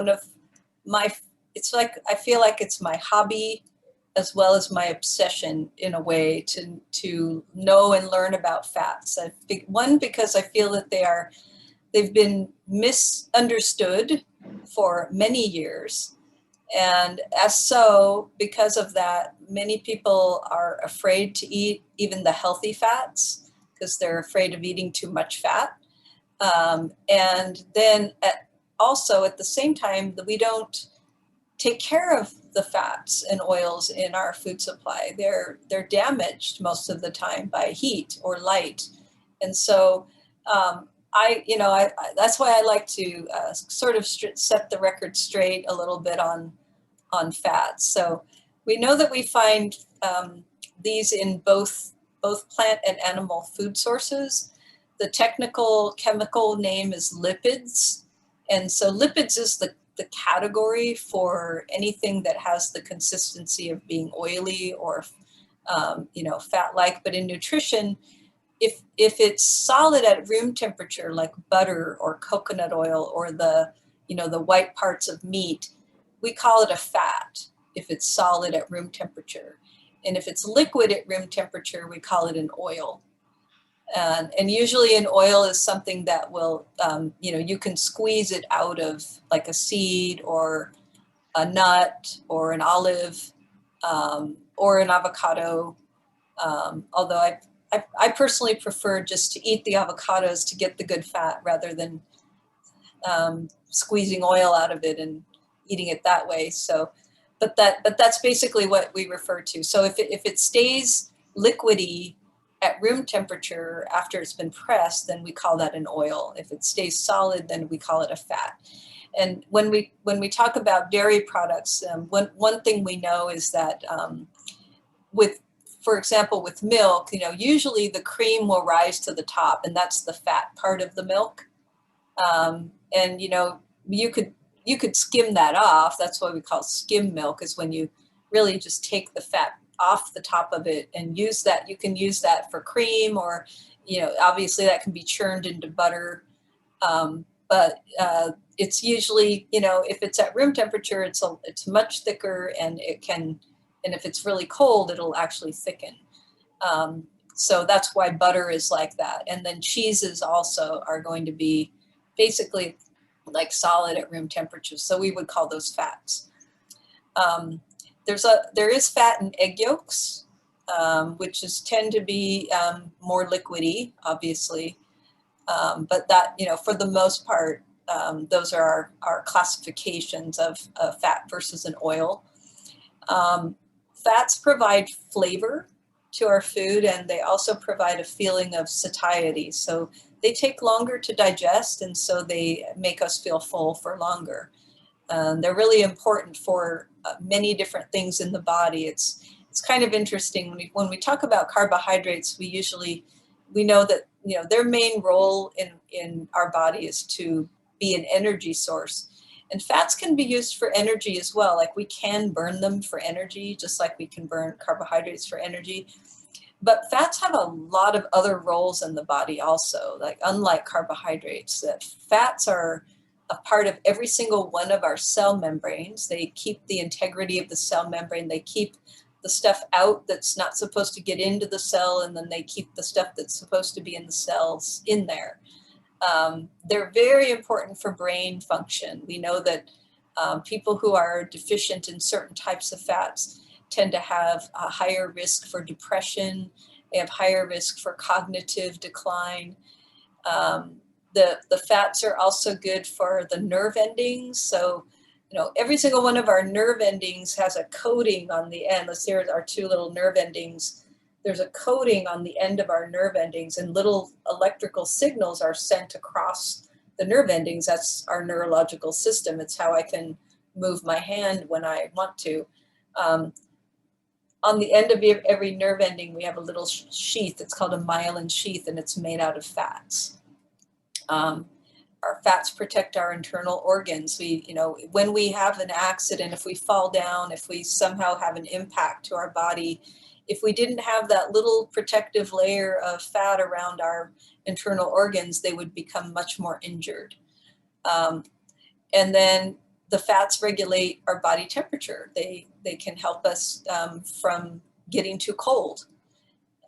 one of my, it's like, I feel like it's my hobby as well as my obsession in a way to know and learn about fats. One, because I feel that they've been misunderstood for many years. And as so, because of that, many people are afraid to eat even the healthy fats because they're afraid of eating too much fat. And then also at the same time, that we don't take care of the fats and oils in our food supply. They're damaged most of the time by heat or light. And so that's why I like to sort of set the record straight a little bit on fats. So we know that we find these in both plant and animal food sources. The technical chemical name is lipids. And so lipids is the category for anything that has the consistency of being oily or fat-like. But in nutrition, if it's solid at room temperature, like butter or coconut oil or the white parts of meat, we call it a fat if it's solid at room temperature. And if it's liquid at room temperature, we call it an oil. And usually an oil is something that will, you can squeeze it out of like a seed or a nut or an olive or an avocado. Although I personally prefer just to eat the avocados to get the good fat rather than squeezing oil out of it and eating it that way. So, but that's basically what we refer to. So if it stays liquidy at room temperature after it's been pressed, then we call that an oil. If it stays solid, then we call it a fat. And when we talk about dairy products, one thing we know is that for example, with milk, usually the cream will rise to the top, and that's the fat part of the milk. And you could skim that off. That's what we call skim milk, is when you really just take the fat off the top of it and use that. You can use that for cream, or obviously that can be churned into butter. But it's usually, if it's at room temperature, it's much thicker, and if it's really cold, it'll actually thicken. So that's why butter is like that. And then cheeses also are going to be basically like solid at room temperature. So we would call those fats. There is fat in egg yolks, which tend to be more liquidy, obviously. But that, for the most part, those are our classifications of fat versus an oil. Fats provide flavor to our food, and they also provide a feeling of satiety. So they take longer to digest, and so they make us feel full for longer. They're really important for many different things in the body. It's kind of interesting when we talk about carbohydrates. We know that their main role in our body is to be an energy source. And fats can be used for energy as well. Like we can burn them for energy, just like we can burn carbohydrates for energy. But fats have a lot of other roles in the body also, like unlike carbohydrates. That fats are a part of every single one of our cell membranes. They keep the integrity of the cell membrane. They keep the stuff out that's not supposed to get into the cell, and then they keep the stuff that's supposed to be in the cells in there. They're very important for brain function. We know that people who are deficient in certain types of fats tend to have a higher risk for depression. They have higher risk for cognitive decline. The fats are also good for the nerve endings. So, every single one of our nerve endings has a coating on the end. Let's say our two little nerve endings. There's a coating on the end of our nerve endings, and little electrical signals are sent across the nerve endings. That's our neurological system. It's how I can move my hand when I want to. On the end of every nerve ending, we have a little sheath. It's called a myelin sheath, and it's made out of fats. Our fats protect our internal organs. When we have an accident, if we fall down, if we somehow have an impact to our body, if we didn't have that little protective layer of fat around our internal organs, they would become much more injured. And then the fats regulate our body temperature. They can help us from getting too cold.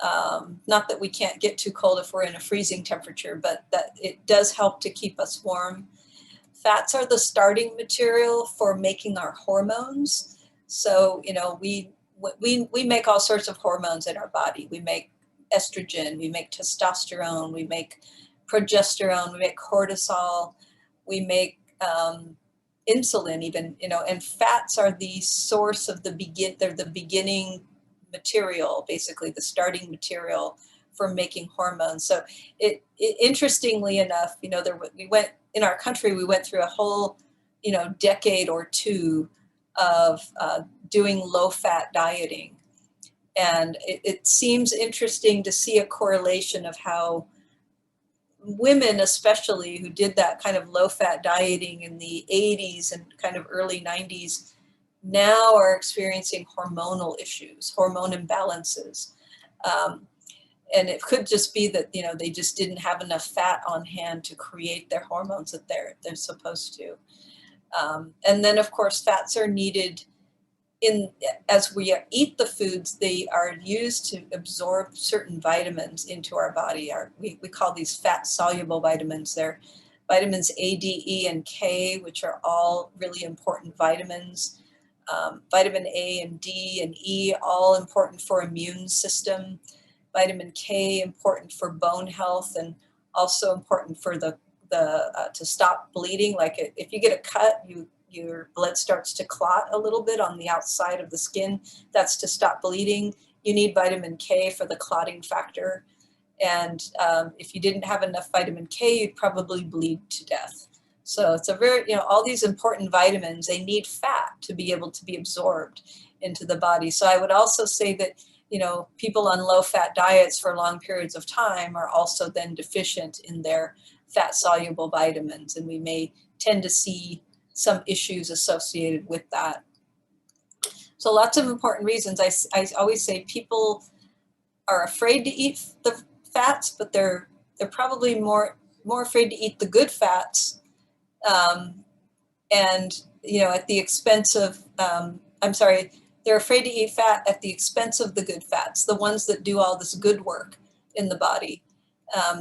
Not that we can't get too cold if we're in a freezing temperature, but that it does help to keep us warm. Fats are the starting material for making our hormones. So, you know, we make all sorts of hormones in our body. We make estrogen, we make testosterone, we make progesterone, we make cortisol, we make insulin even, you know, and fats are the source of they're the beginning material, basically the starting material for making hormones. So interestingly enough, you know, we went in our country, we went through a whole, you know, decade or two of doing low-fat dieting. And it seems interesting to see a correlation of how women, especially who did that kind of low-fat dieting in the 80s and kind of early 90s, now are experiencing hormonal issues, hormone imbalances. And it could just be that, you know, they just didn't have enough fat on hand to create their hormones that they're supposed to. And then, of course, fats are needed as we eat the foods. They are used to absorb certain vitamins into our body. We call these fat-soluble vitamins. They're vitamins A, D, E, and K, which are all really important vitamins. Vitamin A and D and E, all important for immune system. Vitamin K, important for bone health, and also important for to stop bleeding. Like if you get a cut, your blood starts to clot a little bit on the outside of the skin. That's to stop bleeding. You need vitamin K for the clotting factor. And if you didn't have enough vitamin K, you'd probably bleed to death. So it's a very, you know, all these important vitamins, they need fat to be able to be absorbed into the body. So I would also say that, you know, people on low-fat diets for long periods of time are also then deficient in their fat-soluble vitamins, and we may tend to see some issues associated with that. So lots of important reasons. I always say people are afraid to eat the fats, but they're probably more afraid to eat the good fats, and, you know, at the expense of, they're afraid to eat fat at the expense of the good fats, the ones that do all this good work in the body.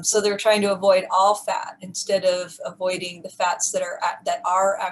So they're trying to avoid all fat instead of avoiding the fats that are actually